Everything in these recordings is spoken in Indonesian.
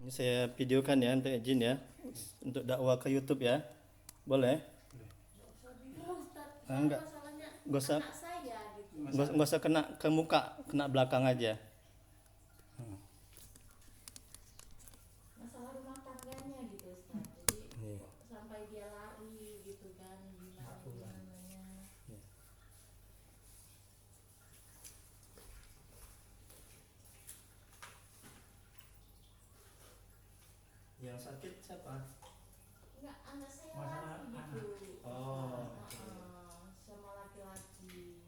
Ini saya videokan ya untuk izin ya, untuk dakwah ke YouTube ya, boleh? Enggak, nggak usah, nggak usah kena ke muka, kena belakang aja. Masalah rumah tangganya gitu Ustaz. Jadi Nih. sampai dia lari gitu kan, gimana. Yang sakit siapa? Enggak, anak saya Masalah lari anak. gitu. Oh, Sama laki-laki.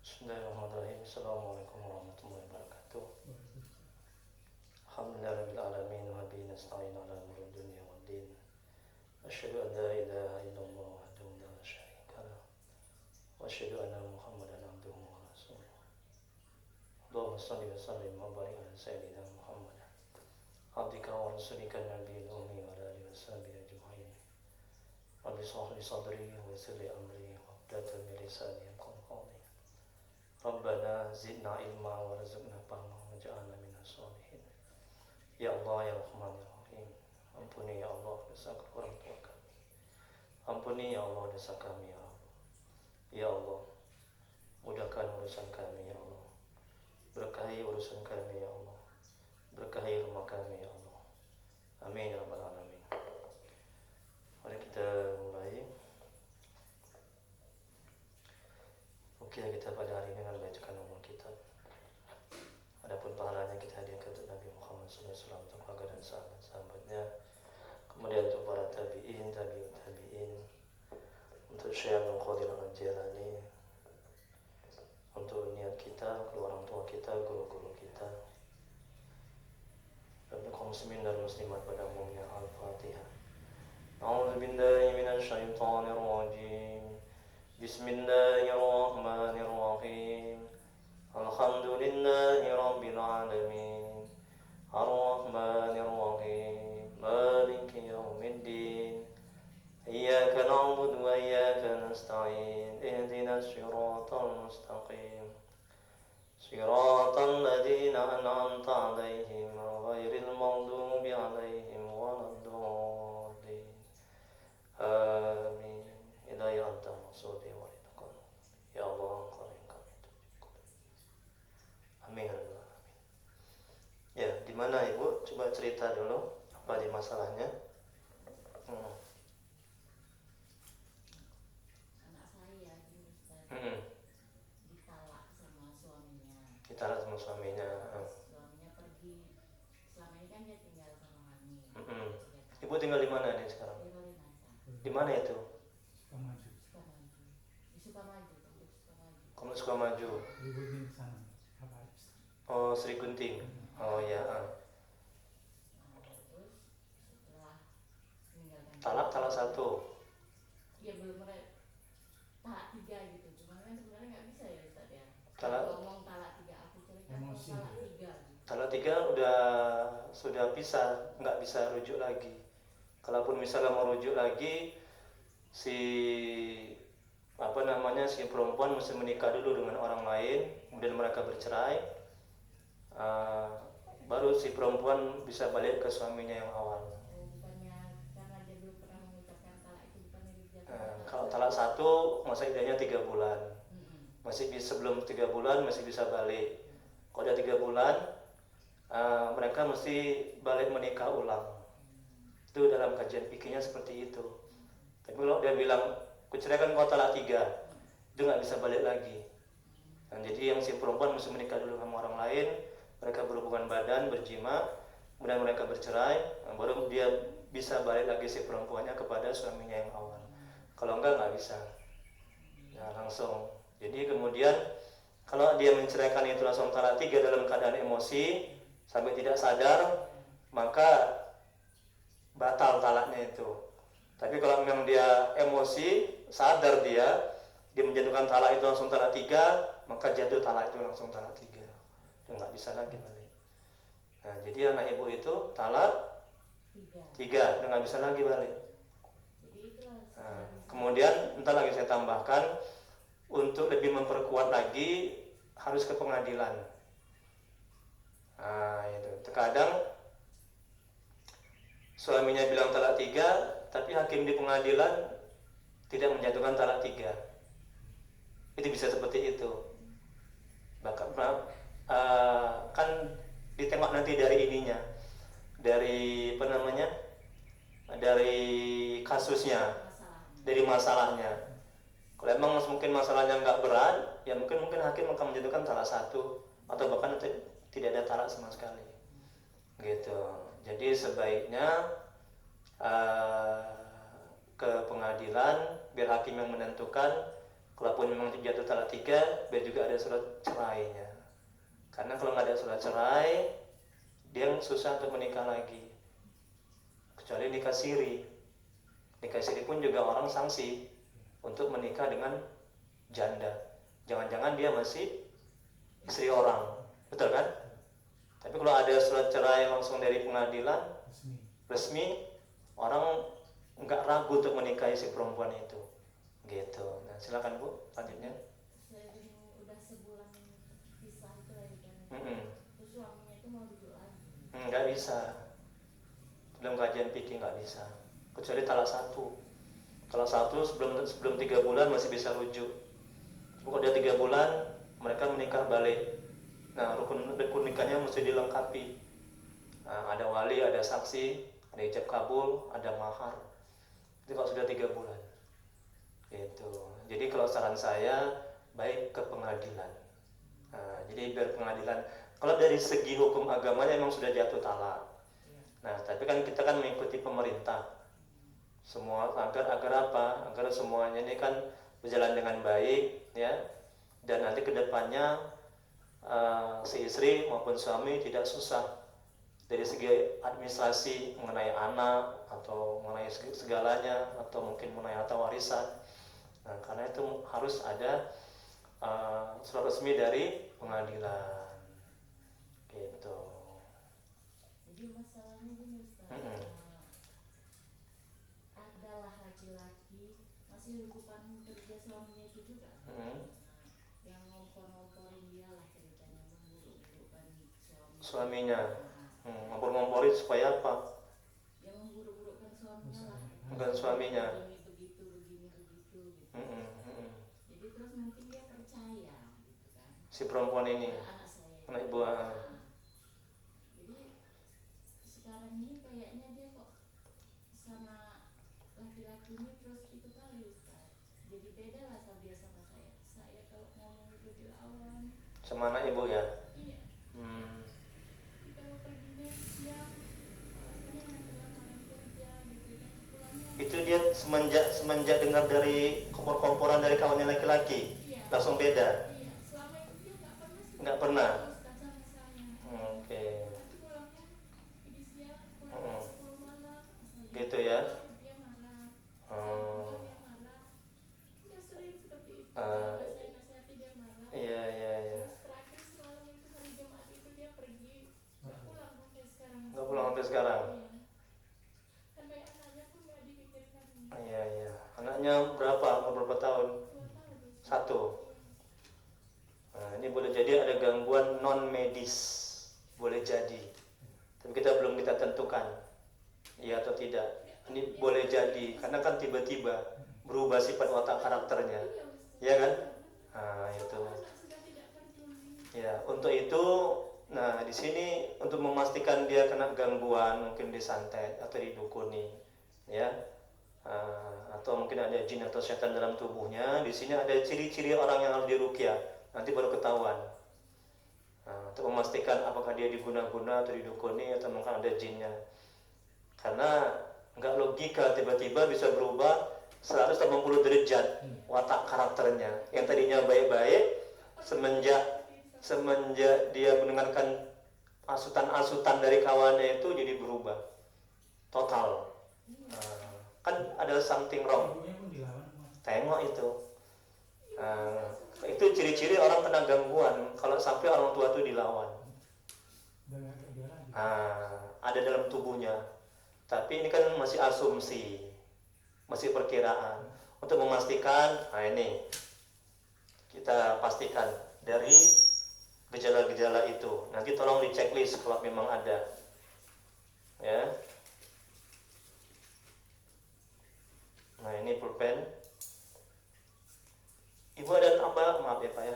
Bismillahirrahmanirrahim. Assalamualaikum warahmatullahi wabarakatuh. Alhamdulillahirabbil alamin wa bihi nasta'in ala umuri dunya waddin. Asyhadu an la ilaha illallah wahdahu la syarika lah. Wa asyhadu anna Muhammadan abduhu wa rasuluh. Allahumma shalli wa sallim wa barik ala sayyidina Muhammad. Abdika wa rasulika nabiyil ummi wa ala alihi wa sahbihi ajma'in. Rabbi shrah li sadri wa yassir li amri wa hlul min lisani yafqahu qawli. Rabbana zidna ilma warzuqna fahma waj'alna minas sholihin. Ya Allah ya Rahman ya Rahim. Ampuni ya Allah dosa orang tua kami. Ampuni ya Allah dosa kami ya Allah. Ya Allah, mudahkan urusan kami ya Allah. Berkahi urusan kami ya Allah. Berkahi rumah kami ya Allah. Amin ya rabbal alamin. Mari kita mulai. Oke, kita pada hari ini akan bacakan umum kitab. Adapun pahalanya kita hadiahkan untuk Nabi Muhammad SAW, untuk keluarga dan sahabat-sahabatnya. Kemudian untuk para tabi'in, tabi'ut tabi'in, untuk Syekh Abdul Qadir Al-Jilani, untuk niat kita, kedua orang tua kita, guru-guru kita, dan untuk kaum muslimin dan muslimat pada umumnya. Al-Fatihah. A'udzu billahi minasy syaithanir rajim. Bismillahirrahmanirrahim. Alhamdulillahi rabbil alamin. Ar-Rahmanir-Rahim. Maliki yaumiddin. Iyyaka na'budu wa iyyaka nasta'in. Ihdinas siratal mustaqim. Siratal ladzina an'amta 'alaihim ghairil maghdubi 'alaihim waladdallin. Amin. Hidayah anta maksudi wa ridaqan. Ya Allah, engkau yang kami tuju. Amin. Ya, di mana Ibu? Coba cerita dulu apa di masalahnya. Anak saya ini Ustaz, ditalak sama suaminya. Kita sama suaminya. Suaminya pergi. Selama ini kan dia tinggal sama kami. Ibu tinggal di mana nih sekarang? Di Balinasa. Di mana itu? Sukamaju. Di Sukamaju. Kamu Sukamaju. Di Gunting sana. Apa? Oh, Sri Gunting. Oh ya. Terus setelah meninggalkan Talak satu. ya belum talak 3 gitu. Cuman kan sebenarnya nggak bisa ya Ustaz ya. Talak- Ngomong talak 3 aku cerita Emosi. talak 3 gitu. Talak 3 sudah pisah, nggak bisa rujuk lagi. Kalaupun misalnya mau rujuk lagi, si perempuan mesti menikah dulu dengan orang lain, kemudian mereka bercerai, baru si perempuan bisa balik ke suaminya yang awal. Bukannya karena dia belum pernah mengucapkan talak itu bukannya dijatuhkan Kalau talak 1 masa iddahnya 3 bulan, masih bisa, sebelum 3 bulan masih bisa balik. Kalau udah 3 bulan mereka mesti balik menikah ulang. Itu dalam kajian fikihnya seperti itu. Tapi kalau dia bilang kuceraikan kau talak 3, itu nggak bisa balik lagi. Nah, jadi yang si perempuan mesti menikah dulu sama orang lain, mereka berhubungan badan, berjima, kemudian mereka bercerai, baru dia bisa balik lagi si perempuannya kepada suaminya yang awal. Kalau enggak nggak bisa. Nah, langsung. Jadi kemudian kalau dia menceraikan itu langsung talak 3 dalam keadaan emosi sampai tidak sadar, maka batal talaknya itu. Tapi kalau memang dia emosi, sadar dia menjatuhkan talak itu langsung talak 3, maka jatuh talak itu langsung talak 3. Dia nggak bisa lagi balik. Nah, jadi anak ibu itu talak 3, dia nggak bisa lagi balik. Nah, kemudian entar lagi saya tambahkan, untuk lebih memperkuat lagi harus ke pengadilan. Nah, itu terkadang suaminya bilang talak 3, tapi hakim di pengadilan tidak menjatuhkan talak 3. Itu bisa seperti itu. Bahkan kan ditengok nanti dari ininya, dari apa namanya, dari kasusnya, dari masalahnya. Kalau emang mungkin masalahnya nggak berat, ya mungkin hakim akan menjatuhkan talak 1 atau bahkan tidak ada talak sama sekali. Gitu. Jadi sebaiknya ke pengadilan biar hakim yang menentukan. Kalaupun memang jatuh talak 3, biar juga ada surat cerainya. Karena kalau nggak ada surat cerai, dia susah untuk menikah lagi. Kecuali nikah siri. Nikah siri pun juga orang sanksi untuk menikah dengan janda. Jangan-jangan dia masih istri orang, betul kan? Tapi kalau ada surat cerai langsung dari pengadilan resmi, orang nggak ragu untuk menikahi si perempuan itu, gitu. Nah, silakan Bu, selanjutnya. Udah sebulan pisah itu lagi kan. Terus suaminya itu mau duduk lagi. Nggak bisa. Dalam kajian fikih nggak bisa. Kecuali talak 1. Talak 1 sebelum 3 bulan masih bisa rujuk. Kalau udah 3 bulan mereka menikah balik. Nah, rukun nikahnya mesti dilengkapi. Nah, ada wali, ada saksi, ada ijab kabul, ada mahar. Itu kalau sudah 3 bulan. Gitu. Jadi kalau saran saya baik ke pengadilan. Nah, jadi biar pengadilan. Kalau dari segi hukum agamanya memang sudah jatuh talak. Nah, tapi kan kita kan mengikuti pemerintah. Semua agar apa? Agar semuanya ini kan berjalan dengan baik, ya. Dan nanti kedepannya si istri maupun suami tidak susah dari segi administrasi mengenai anak atau mengenai segalanya, atau mungkin mengenai harta warisan. Nah, karena itu harus ada surat resmi dari pengadilan, gitu. Jadi masalahnya gini Ustaz, adalah laki-laki masih hubungan kerja suaminya itu juga. Yang ngompor-ngomporin dia lah ceritanya, memburu-burukan suaminya. Ngompor-ngomporin supaya apa? Yang memburu-burukan suaminya lah. Bukan suaminya. Begitu gitu. Jadi terus mungkin dia percaya gitu kan. Si perempuan ini, Anak saya. anak ibu. Jadi sekarang ini kayaknya dia kok sama laki-laki ini terus itu kali Ustaz. Jadi beda lah sama dia sama saya. Saya kalau ngomong itu dilawan. Sama anak ibu ya? Iya. Kalau perginya siang, alasannya nanti lamaran kerja gitu kan. Pulangnya. Itu dia semenjak dengar dari kompor-komporan dari kawannya laki-laki, Iya. langsung beda. Iya. Selama itu dia Nggak pernah. Ustaz sama saya. Oke. Nanti pulangnya pergi siang, pulang 10 malam. Gitu ya. Dia marah. Oh. Dia marah. Dia sering seperti itu. Ah. Saya nasihati dia marah. Iya. Terus terakhir semalam itu hari Jumat itu dia pergi. Nggak pulang sampai sekarang. Nggak pulang sampai sekarang. Iya. Sampai anaknya pun nggak dipikirkan. Iya. Anaknya berapa tahun? 2 tahun. 1. Nah, ini boleh jadi ada gangguan non medis, boleh jadi. Tapi kita belum tentukan, iya atau tidak. Ini boleh jadi, karena kan tiba-tiba berubah sifat watak karakternya, ya kan? Nah, itu. Anak sudah tidak peduli. Ya, untuk itu Nah, di sini untuk memastikan dia kena gangguan, mungkin disantet atau didukuni, ya, atau mungkin ada jin atau setan dalam tubuhnya. Di sini ada ciri-ciri orang yang harus diruqyah. Nanti baru ketahuan. Untuk memastikan apakah dia diguna-guna atau didukuni atau mungkin ada jinnya. Karena nggak logika tiba-tiba bisa berubah 180 derajat watak karakternya. Yang tadinya baik-baik, semenjak dia mendengarkan asutan-asutan dari kawannya itu jadi berubah total. Kan ada something wrong. Ibunya pun dilawan sama. Tengok itu. Itu ciri-ciri orang kena gangguan kalau sampai orang tua itu dilawan. Udah nggak kayak dia lagi. Ada dalam tubuhnya. Tapi ini kan masih asumsi, masih perkiraan. Untuk memastikan, ini kita pastikan dari gejala-gejala itu. Nanti tolong di checklist kalau memang ada, ya. Nah, ini pulpen. Ibu ada maaf ya Pak ya.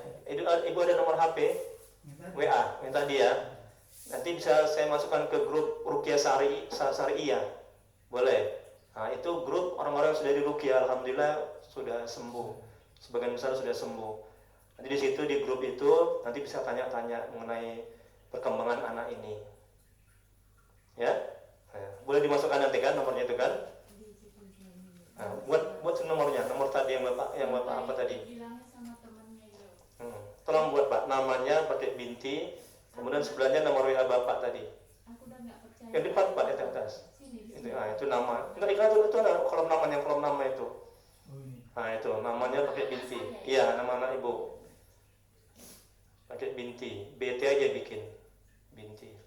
Ibu ada nomor HP WA minta dia. Nanti bisa saya masukkan ke grup Ruqyah Syariah. Boleh. Nah, itu grup orang-orang yang sudah diruqyah, alhamdulillah sudah sembuh. Sebagian besar sudah sembuh. Nanti di situ di grup itu nanti bisa tanya-tanya mengenai perkembangan anak ini. Ya? Nah, boleh dimasukkan nanti kan nomornya itu kan? Nah, buat nomornya, nomor tadi yang bapak apa tadi? Bilangnya sama temennya itu. Tolong buat Pak, namanya pakai binti, kemudian sebelahnya nomor WA bapak tadi. Aku udah nggak percaya. Yang depan Pak, di atas. Sini, Itu, itu nama. Enggak itu ada kolom nama itu. Oh ini. Nah itu namanya pakai binti. Iya, nama anak ibu. Pakai binti. BT aja bikin. Binti.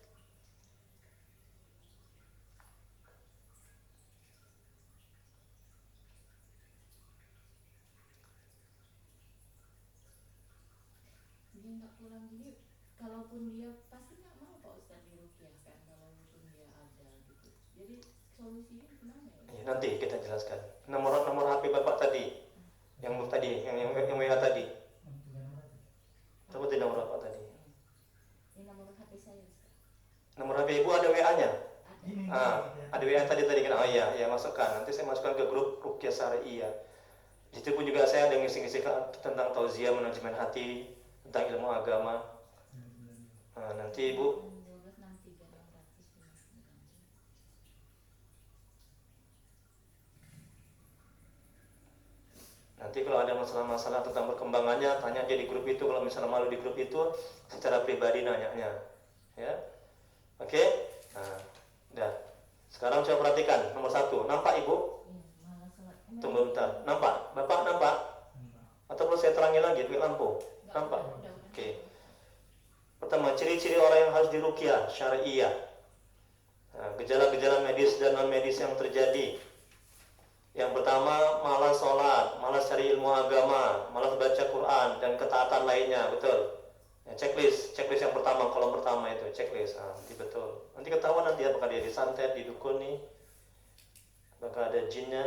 Dia nggak pulang jadi, kalaupun dia pasti nggak mau Pak Ustadz diruqyahkan kalaupun dia ada gitu. Jadi solusinya gimana ya? Ya, nanti kita jelaskan. Nomor HP bapak tadi. Yang WA tadi. Sebutin nomor bapak tadi. Ini nomor HP saya Ustadz. Nomor HP ibu ada WA-nya. Ini. Ada WA tadi kan. Oh iya, ya masukkan. Nanti saya masukkan ke grup Ruqyah Syariah. Di situ pun juga saya ada ngisi-ngisi tentang tauziah manajemen hati, tentang ilmu agama. Nah, nanti ibu 1263 nanti kalau ada masalah-masalah tentang perkembangannya tanya aja di grup itu. Kalau misalnya malu di grup itu secara pribadi nanyanya, ya. Oke. Nah, udah. Sekarang coba perhatikan nomor 1. Nampak ibu? malah sholat. Tunggu bentar. Nampak? Bapak nampak? Atau perlu saya terangi lagi pakai lampu? Nampak? Oke. Pertama, ciri-ciri orang yang harus diruqyah syariah. Nah, gejala-gejala medis dan non medis yang terjadi. Yang pertama, malas sholat, malas cari ilmu agama, malas baca Quran dan ketaatan lainnya, betul. Ya, checklist yang pertama, kolom pertama itu checklist. Nanti betul. Nanti ketahuan nanti apakah dia disantet, didukuni, apakah ada jinnya.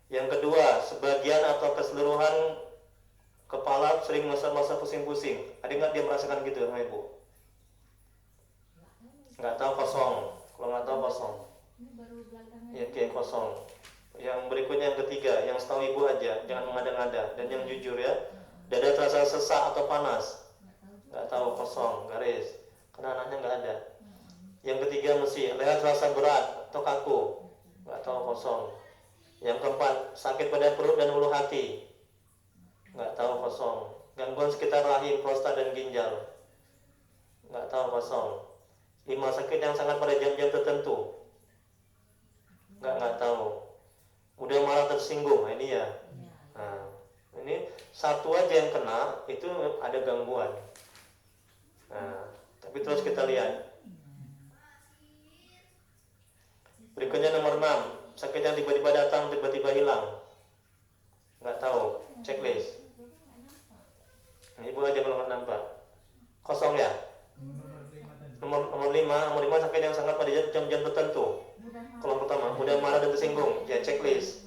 Yang kedua, sebagian atau keseluruhan kepala sering masa-masa pusing-pusing. Ada nggak dia merasakan gitu, Ibu? Nggak tahu, kosong. Kalau nggak tahu kosong. Ini baru belakangan. Ya, kayak kosong. Yang berikutnya yang ketiga, yang setahu ibu aja, jangan mengada-ngada dan yang jujur ya. Dada terasa sesak atau panas. Nggak tahu, kosong, garis. Karena anaknya nggak ada. Yang ketiga mesti leher terasa berat atau kaku. Nggak tahu, kosong. Yang keempat, sakit pada perut dan ulu hati. Nggak tahu, kosong. Gangguan sekitar rahim, prostat dan ginjal. Nggak tahu, kosong. 5, sakit yang sangat pada jam-jam tertentu. Nggak tahu. Udah marah tersinggung, nah ini ya. Nah, ini satu aja yang kena itu ada gangguan. Nah, tapi terus kita lihat. Berikutnya nomor 6, sakit yang tiba-tiba datang, tiba-tiba hilang. Nggak tahu, checklist. Nah, ibu aja kalau nggak nampak. Kosong ya. Nomor 5 sakit yang sangat pada jam-jam tertentu. Kolom pertama, mudah marah dan tersinggung, ya checklist.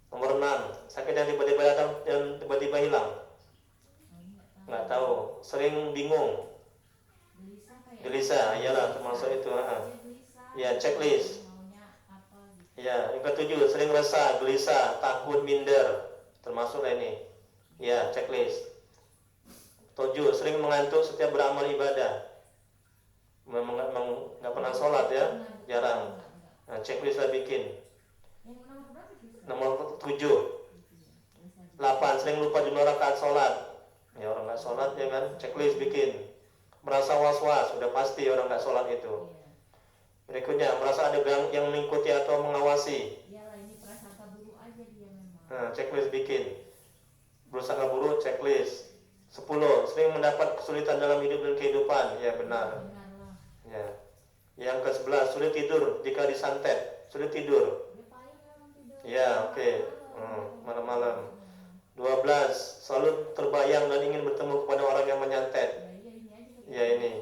Nomor 6, sakit yang tiba-tiba datang dan tiba-tiba hilang. nggak tahu, sering bingung, Gelisah kayak. gelisah, iyalah termasuk itu. Dia gelisah. Ya, checklist. Maunya apa gitu. Ya, yang ketujuh, sering resah, gelisah, takut, minder, termasuk ini. Ya, checklist. Tujuh, sering mengantuk setiap beramal ibadah. Memang nggak pernah sholat ya, jarang. Nah, checklist lah bikin. Yang nomor berapa itu? Nomor 7. 8. Sering lupa jumlah rakaat sholat. Ya orang nggak sholat ya kan, checklist bikin. Merasa was-was, sudah pasti orang nggak sholat itu. Berikutnya, merasa ada yang mengikuti atau mengawasi. Iyalah, ini prasangka buruk aja dia memang. Nah, checklist bikin. Berusaha buruk, checklist. 10. Sering mendapat kesulitan dalam hidup dan kehidupan. Ya benar. Benar lah. Ya. Yang ke-11, sulit tidur jika disantet. Sulit tidur. Dia paling memang tidur. Ya, oke. Malam-malam. 12. Selalu terbayang dan ingin bertemu kepada orang yang menyantet. Ya ini aja. Ya ini.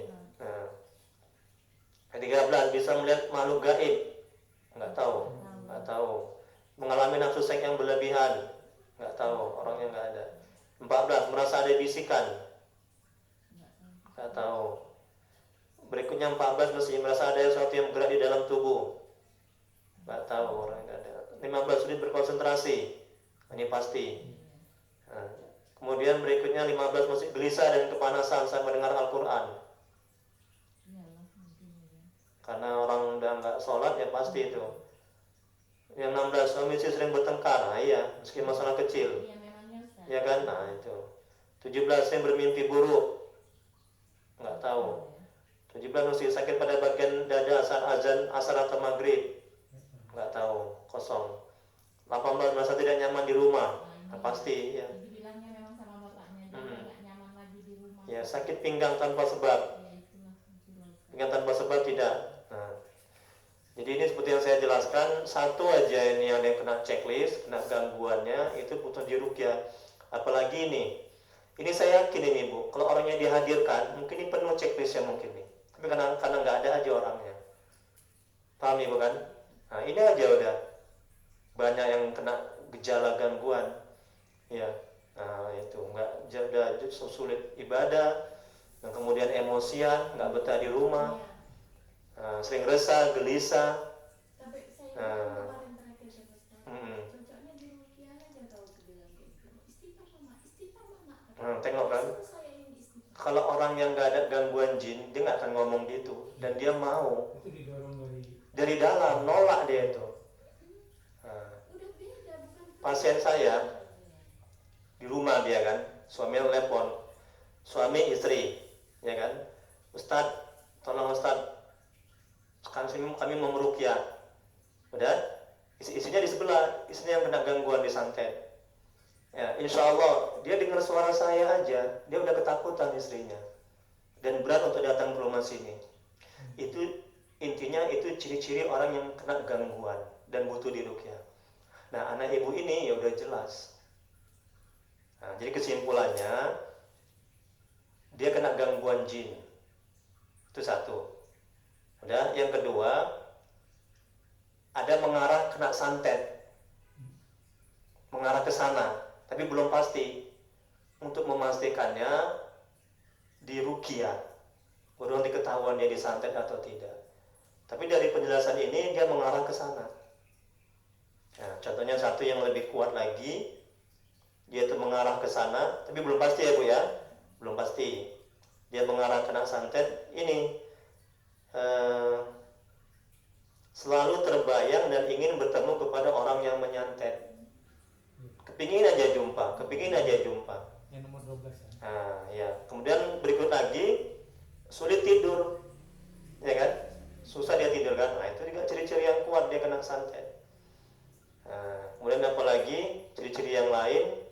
Nah. 13. Bisa melihat makhluk gaib. Nggak tahu. Nggak tahu. Mengalami nafsu seks yang berlebihan. Nggak tahu. Orangnya nggak ada. 14. Merasa ada bisikan. Nggak tahu. Berikutnya 14. Masih merasa ada sesuatu yang bergerak di dalam tubuh. Nggak tahu. Orangnya nggak ada. 15. Sulit berkonsentrasi. Ini pasti. Nah, kemudian berikutnya 15. Masih gelisah dan kepanasan saat mendengar Al-Quran. Iyalah, mungkin ya. Karena orang udah nggak sholat ya pasti itu. Yang 16. Suami istri sering bertengkar. Nah, iya, meski masalah kecil. Iya memangnya Ustaz. Ya kan? Nah itu. 17. Sering bermimpi buruk. Nggak tahu. 17. Masih sakit pada bagian dada saat azan asar atau maghrib. Nggak tahu. Kosong. 18. Merasa tidak nyaman di rumah. Nah, pasti ya. Jadi bilangnya memang sama bapaknya dia nggak nyaman lagi di rumah. Ya, sakit pinggang tanpa sebab. Ya itulah. Pinggang tanpa sebab tidak. Nah, jadi ini seperti yang saya jelaskan, satu aja ini yang kena checklist, kena gangguannya itu butuh diruqyah. Apalagi ini saya yakin ini Bu, kalau orangnya dihadirkan mungkin ini penuh checklistnya mungkin nih. Tapi karena nggak ada aja orangnya. Paham ya bukan? Nah ini aja udah banyak yang kena gejala gangguan. Ya, nah itu nggak udah sulit ibadah, dan kemudian emosian, nggak betah di rumah. Sering resah, gelisah. Tapi saya kemarin terakhir ke Ustaz. Cocoknya di ruqyah aja kalau aku bilang gitu. Istighfar mama. Tengok kan? Saya yang istighfar. Kalau orang yang nggak ada gangguan jin, dia nggak akan ngomong gitu, dan dia mau Itu didorong dari dalam, nolak dia itu. Udah beda bukan. Pasien saya di rumah dia kan, suami telepon, suami istri, ya kan, Ustadz, tolong Ustadz, kami mau meruqyah. Udah, isinya di sebelah, isinya yang kena gangguan disantet. Ya, insya Allah dia dengar suara saya aja, dia udah ketakutan istrinya, dan berat untuk datang ke rumah sini. Itu intinya itu ciri-ciri orang yang kena gangguan dan butuh diruqyah. Nah, anak ibu ini ya udah jelas. Nah, jadi kesimpulannya dia kena gangguan jin. Itu satu. Udah, yang kedua ada mengarah kena santet. Mengarah ke sana, tapi belum pasti. Untuk memastikannya diruqyah. Baru nanti ketahuan dia disantet atau tidak. Tapi dari penjelasan ini dia mengarah ke sana. Nah, contohnya satu yang lebih kuat lagi, dia itu mengarah ke sana, tapi belum pasti ya Bu ya, belum pasti. Dia mengarah kena santet ini selalu terbayang dan ingin bertemu kepada orang yang menyantet. Kepingin aja jumpa. yang nomor 12 kan. Nah, ya. Kemudian berikut lagi sulit tidur, ya kan? Susah dia tidur kan? Nah, itu juga ciri-ciri yang kuat dia kena santet. Nah, kemudian apa lagi? Ciri-ciri yang lain,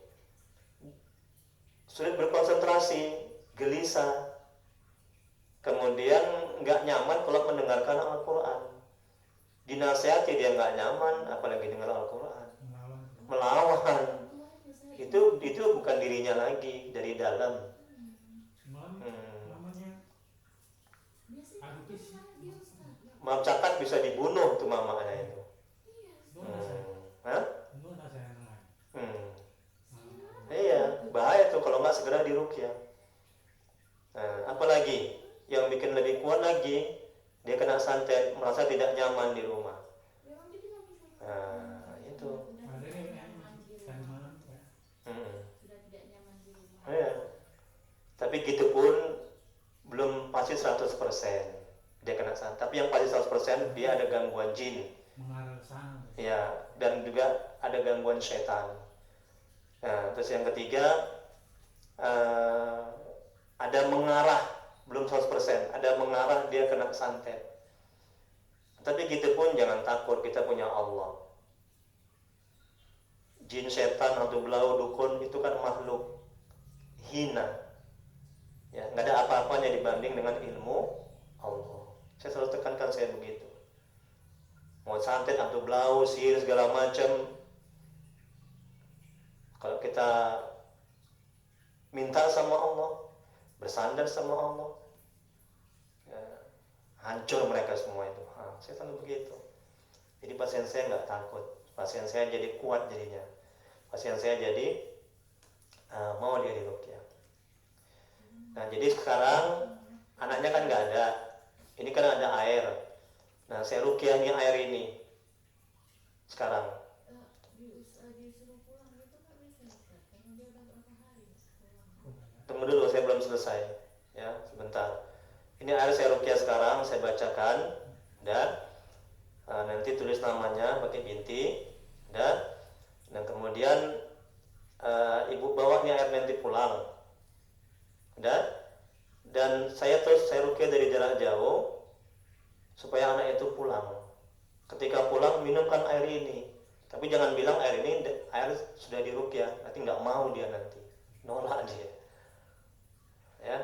sulit berkonsentrasi, gelisah, kemudian nggak nyaman kalau mendengarkan Al-Quran. Dinasehati dia nggak nyaman, apalagi dengar Al-Quran. Melawan. Itu bukan dirinya lagi, dari dalam. Namanya Agustus. Maaf catat bisa dibunuh tuh mamanya itu. Hah? Iya, bahaya tuh kalau nggak segera diruqyah. yang bikin lebih kuat lagi, dia kena santet, merasa tidak nyaman di rumah. Memang dia tidak bisa. Nah, itu. Sudah Ada tidak yang nyaman di tadi rumah. malam ya. Sudah tidak nyaman di rumah. Ya. Tapi gitu pun belum pasti 100% dia kena santet. Tapi yang pasti 100% dia ada gangguan jin. Mengarah ke sana. Ya, dan juga ada gangguan setan. Nah, terus yang ketiga ada mengarah, belum 100%, ada mengarah dia kena santet. Tapi gitu pun jangan takut, kita punya Allah. Jin, setan, hantu belau, dukun itu kan makhluk hina. Ya, nggak ada apa-apanya dibanding dengan ilmu Allah. Saya selalu tekankan saya begitu. Mau santet, hantu belau, sihir segala macam, kalau kita minta sama Allah, bersandar sama Allah, ya, hancur mereka semua itu. Saya selalu begitu. Jadi pasien saya nggak takut, pasien saya jadi kuat jadinya, pasien saya jadi mau dia diruqyah. Nah, jadi sekarang anaknya kan nggak ada, ini kan ada air. Nah, saya ruqyahnya air ini sekarang. Disuruh pulang itu nggak bisa Ustaz, karena dia udah berapa hari pulang. Tunggu dulu, saya belum selesai. Ya, sebentar. Ini air saya ruqyah sekarang, saya bacakan, dan nanti tulis namanya pakai binti, dan kemudian ibu bawa nih air nanti pulang, dan saya ruqyah dari jarak jauh supaya anak itu pulang. Ketika pulang minumkan air ini, tapi jangan bilang air ini air sudah diruqyah, nanti nggak mau dia, nanti nolak dia. Ya,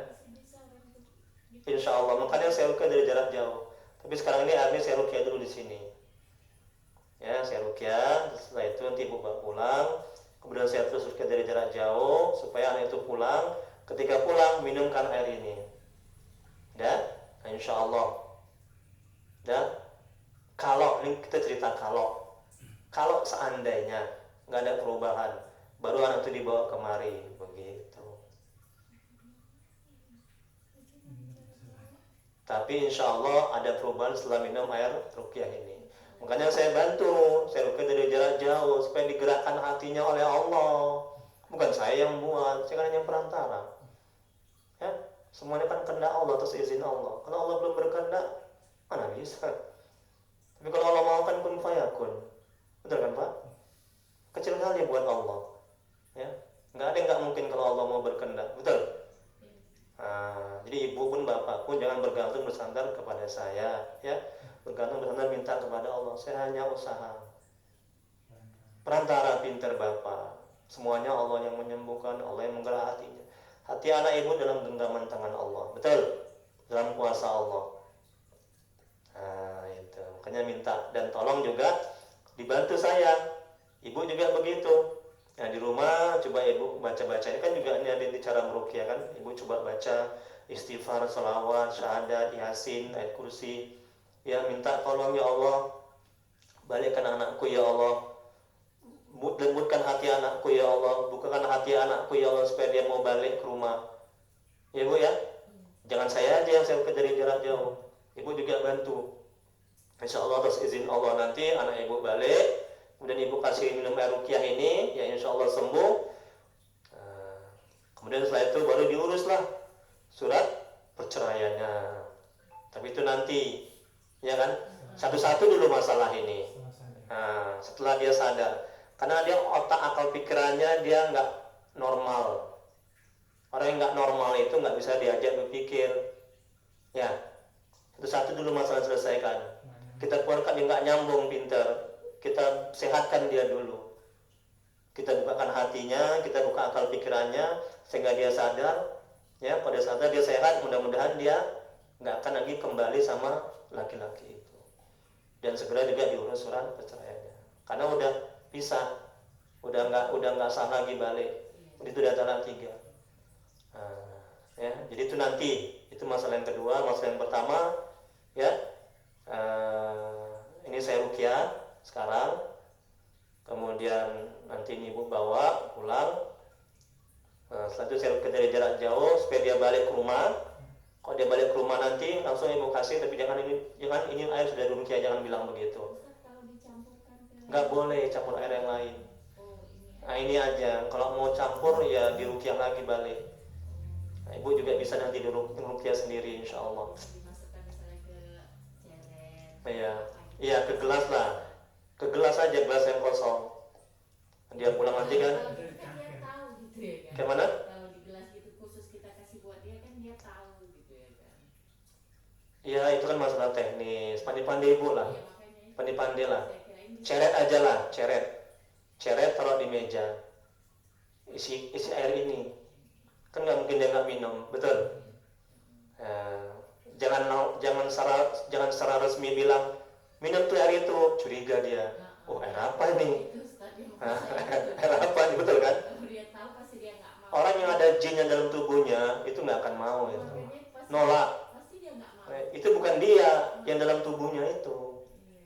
insya Allah. Makanya saya ruqyah dari jarak jauh. Tapi sekarang ini airnya saya ruqyah dulu di sini. Ya, saya ruqyah. Setelah itu nanti ibu bawa pulang. Kemudian saya terus ruqyah dari jarak jauh supaya anak itu pulang. Ketika pulang minumkan air ini. Dan insya Allah. Dan kalau ini kita cerita kalau seandainya nggak ada perubahan, baru anak itu dibawa kemari, begitu. Tapi insya Allah ada perubahan setelah minum air ruqyah ini. Makanya saya bantu, saya ruqyah dari jarak jauh supaya digerakkan hatinya oleh Allah. Bukan saya yang buat, saya kan hanya perantara. Ya, semuanya kan kehendak Allah atas izin Allah. Kalau Allah belum berkehendak, mana bisa? Tapi kalau Allah mau kan kun fayakun. Betul kan Pak? Kecil kali buat Allah. Ya, nggak ada yang nggak mungkin kalau Allah mau berkehendak. Betul? Jadi ibu pun bapak pun jangan bergantung bersandar kepada saya, ya, bergantung bersandar minta kepada Allah. Saya hanya usaha perantara, pintar bapak. Semuanya Allah yang menyembuhkan, Allah yang menggerak hatinya. Hati anak ibu dalam genggaman tangan Allah, betul, dalam kuasa Allah. Itu makanya minta, dan tolong juga dibantu saya. Ibu juga begitu. Nah, di rumah coba ibu baca-baca, ini kan juga ini ada di cara meruqyah kan. Ibu coba baca istighfar, salawat, syahadat, yasin, ayat kursi. Ya, minta tolong ya Allah, balikkan anakku ya Allah, lembutkan hati anakku ya Allah, bukakan hati anakku ya Allah supaya dia mau balik ke rumah. Ya Bu ya, jangan saya aja yang saya dari jarak jauh, ibu juga bantu. Insya Allah atas izin Allah nanti anak ibu balik, kemudian ibu kasih minum air ruqyah ini, ya insya Allah sembuh. Kemudian setelah itu baru diuruslah surat perceraiannya. Tapi itu nanti, ya kan? Satu-satu dulu masalah ini. Setelah dia sadar, karena dia otak akal pikirannya dia nggak normal. Orang yang nggak normal itu nggak bisa diajak berpikir. Ya, satu-satu dulu masalah selesaikan. Kita keluarkan dia nggak nyambung pinter. Kita sehatkan dia dulu. Kita bukakan hatinya, kita buka akal pikirannya sehingga dia sadar. Ya, pada saat dia sehat, mudah-mudahan dia nggak akan lagi kembali sama laki-laki itu. Dan segera juga diurus surat perceraiannya. Karena udah pisah, udah nggak sah lagi balik. Itu udah talak 3. Ya, jadi itu nanti, itu masalah yang kedua. Masalah yang pertama, ya, ini saya ruqyah sekarang, kemudian nanti ibu bawa pulang. Setelah itu saya ruqyah dari jarak jauh supaya dia balik ke rumah. Kalau dia balik ke rumah nanti langsung ibu kasih, tapi jangan ini air sudah dirukyah, jangan bilang begitu. Ustaz, kalau dicampurkan ke Nggak boleh campur air yang lain. oh ini Nah ini aja, kalau mau campur ya dirukyah lagi balik. Nah, ibu juga bisa nanti dirukyah sendiri insya Allah. dimasukkan misalnya ke ceret. Iya, iya ke gelas lah, ke gelas aja, gelas yang kosong. Dia pulang nanti kan, Kalau gitu kan dia tahu gitu ya kan. kayak mana? Kalau di gelas gitu khusus kita kasih buat dia kan dia tahu gitu ya kan. Iya itu kan masalah teknis, pandai-pandai ibu lah, Iya makanya itu. pandai-pandai lah. Saya kirain bisa. Ceret aja lah, ceret taruh di meja, isi air ini, kan nggak mungkin dia nggak minum, betul? Nah, jangan secara resmi bilang minum tuh air itu, curiga dia. Oh air apa ini? Itu Ustaz yang Hah? saya Air apa ini, betul kan? kalau dia tahu pasti dia nggak mau. Orang yang ada jinnya dalam tubuhnya itu nggak akan mau itu, Makanya pasti- nolak. Pasti dia nggak mau. Itu bukan dia yang dalam tubuhnya itu. Iya.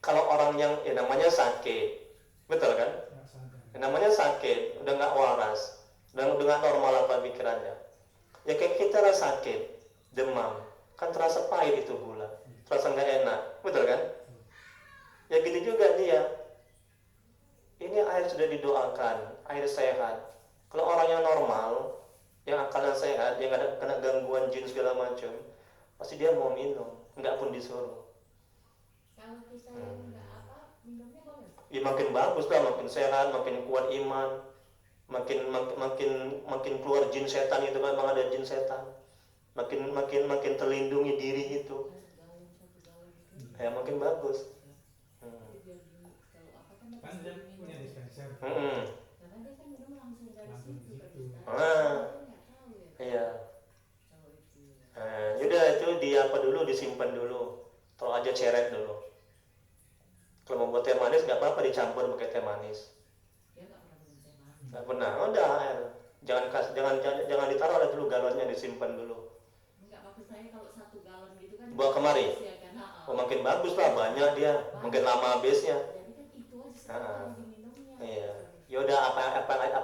Kalau orang yang namanya sakit, betul kan? Nggak sadar. Namanya sakit, udah nggak waras, udah nggak normal apa pikirannya. Ya kayak kita lah sakit, demam, kan terasa pahit itu gula, terasa nggak enak, betul kan? Ya gitu juga dia. Ini air sudah didoakan, air sehat. Kalau orang yang normal, yang akalnya sehat, yang nggak ada kena gangguan jin segala macam, pasti dia mau minum, nggak pun disuruh. Kalau kita yang nggak apa minumnya boleh. Ya makin bagus lah, makin sehat, makin kuat iman, makin keluar jin setan itu kan, memang ada jin setan, makin terlindungi diri itu, Galon satu galon gitu. ya makin bagus. Jadi biar kalau apa kan Kan pasti dia minum. punya dispenser. Karena dia kan minum langsung dari Langsung situ kan gitu. Ustaz. Ah. Dia nggak tahu ya Iya. kalau itu. Yaudah itu apa dulu, disimpan dulu, taruh aja ceret dulu. Kalau mau buat teh manis nggak apa-apa dicampur pakai teh manis. Dia nggak pernah minum teh manis. Nggak pernah, udah air. Jangan ditaruh lah dulu galonnya, disimpan dulu. Enggak, maksud saya kalau satu galon gitu kan Bawa kemari? ya kan, Oh makin bagus lah, banyak dia, makin lama habisnya. jadi kan itu aja sekarang diminumnya. Iya. Yaudah apa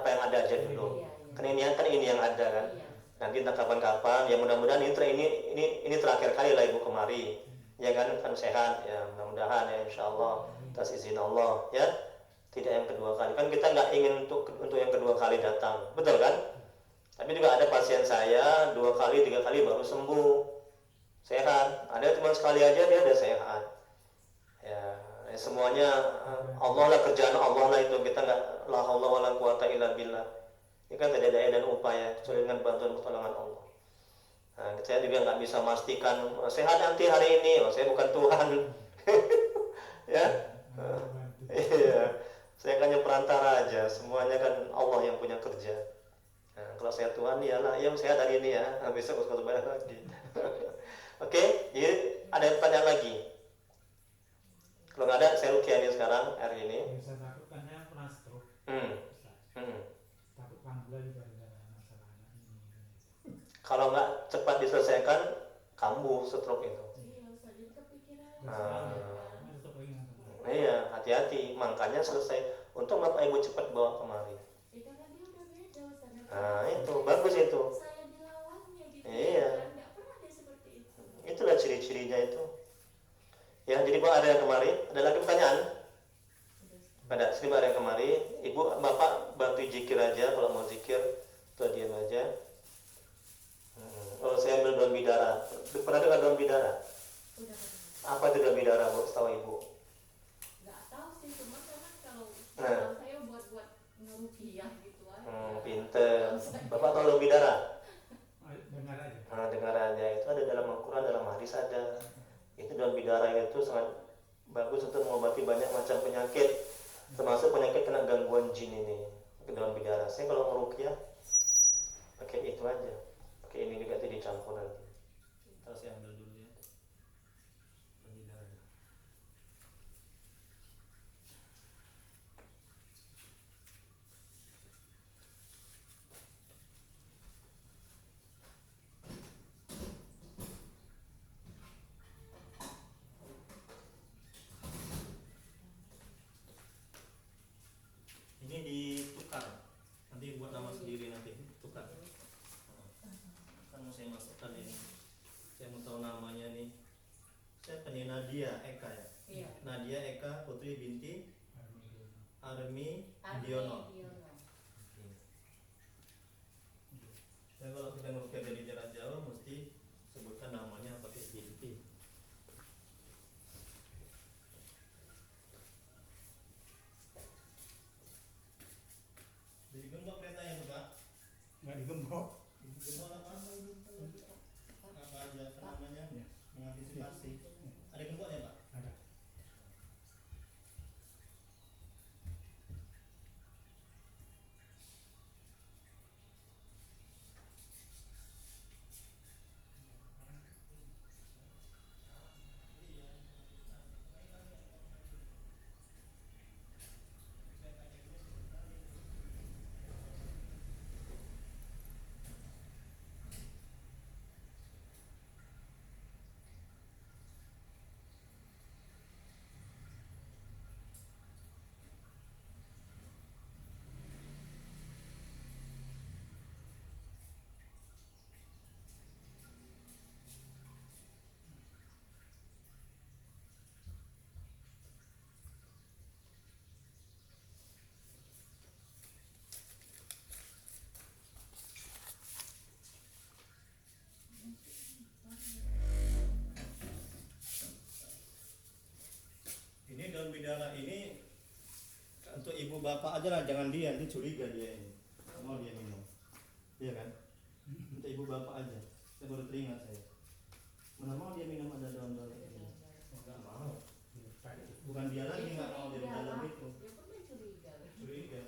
yang ada aja dulu. Iya, Kan ini yang ada kan. iya. Nanti entah kapan-kapan, ya mudah-mudahan ini terakhir kali lah ibu kemari, ya kan sehat, ya mudah-mudahan ya insya Allah atas izin Allah ya, tidak yang kedua kali, kan kita nggak ingin untuk yang kedua kali datang, betul kan? Tapi juga ada pasien saya 2 kali 3 kali baru sembuh sehat, ada cuma sekali aja dia udah sehat, ya semuanya Allah lah, kerjaan Allah lah itu, kita nggak la haula wala quwata illa billah. Ini kan tidak ada daya dan upaya kecuali dengan bantuan pertolongan Allah. Nah, saya juga nggak bisa memastikan sehat nanti hari ini. Saya bukan Tuhan, ya. Iya, saya hanya perantara aja. Semuanya kan Allah yang punya kerja. Nah, kalau saya Tuhan, iyalah, ya sehat hari ini ya. Nah, besok harus kembali lagi. Oke, jadi ada pertanyaan lagi. Kalau nggak ada, saya rukiahin sekarang hari ini. Yang saya takutkan saya pernah stroke. Takut panggilan juga ada masalah anak ini. Kalau nggak cepat diselesaikan, kambuh stroke itu. Iya, Ustaz, jadi kepikiran. Ini tetap lagi nggak tahu. Iya, hati-hati. Makanya selesai. Untung Bapak Ibu cepat bawa kemari. Itu kan dia udah beda, Ustaz. Nah, itu bagus itu. Saya dilawannya gitu. Iya. Kan nggak pernah dia seperti itu. Itulah ciri-cirinya itu. Ya, jadi Pak ada yang kemari. Ada lagi pertanyaan? Ada. Sini Pak ada yang kemari. Ibu, Bapak bantu zikir aja. Kalau mau zikir, tuh diam aja. Oh, saya ambil daun bidara. Pernah dengar daun bidara? Udah. Apa itu daun bidara, Bu? Setahu Ibu. Nggak tahu sih, cuma karena kalau Nah. saya buat ngerukiah gitu aja. Pinter. Bapak tahu daun bidara? Dengar aja. Nah, dengar aja. Itu ada dalam Al-Quran, dalam hadis ada. Itu daun bidara itu sangat bagus untuk mengobati banyak macam penyakit, termasuk penyakit kena gangguan jin ini. Daun bidara. Saya kalau ngerukiah pakai itu aja. Pakai ini juga tidak dicampur nanti. Ntar saya ambil dulu ya. Daun bidara. Ini ditukar, nanti buat nama sendiri nanti tukar. Kan mau saya masukkan ini. Nadia Eka ya. Iya. Nadia Eka Putri binti Armi Armi Diono. Diono. Oke. Dan kalau kita ngukir dari jarak jauh mesti sebutkan namanya pakai binti. Jadi gembok keretanya tuh Pak. Nggak digembok. Gembok apa? Apa aja namanya? Ya. Mengantisipasi. Ada gemboknya Pak? Ada. Ini daun bidara ini untuk ibu bapak aja lah, jangan dia, nanti curiga dia ini. Mau dia minum, iya kan? Untuk ibu bapak aja. Saya baru teringat saya. Mana mau dia minum ada daun-daun ini? Enggak mau. Bukan dia lagi nggak mau di dalam itu. Dia pun mencuriga. Curiga.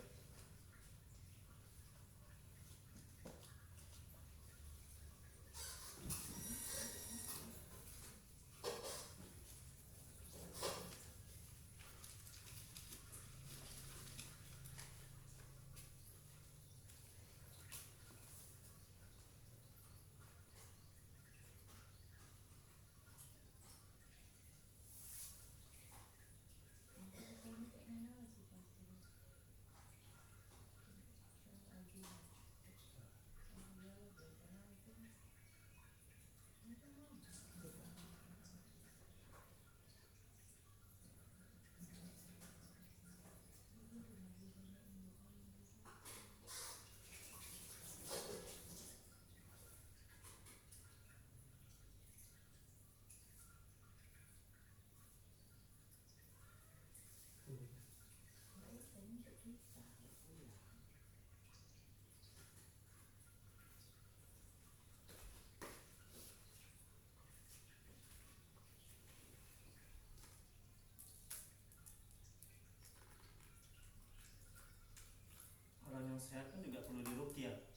Orang yang sehat kan juga perlu diruqyah.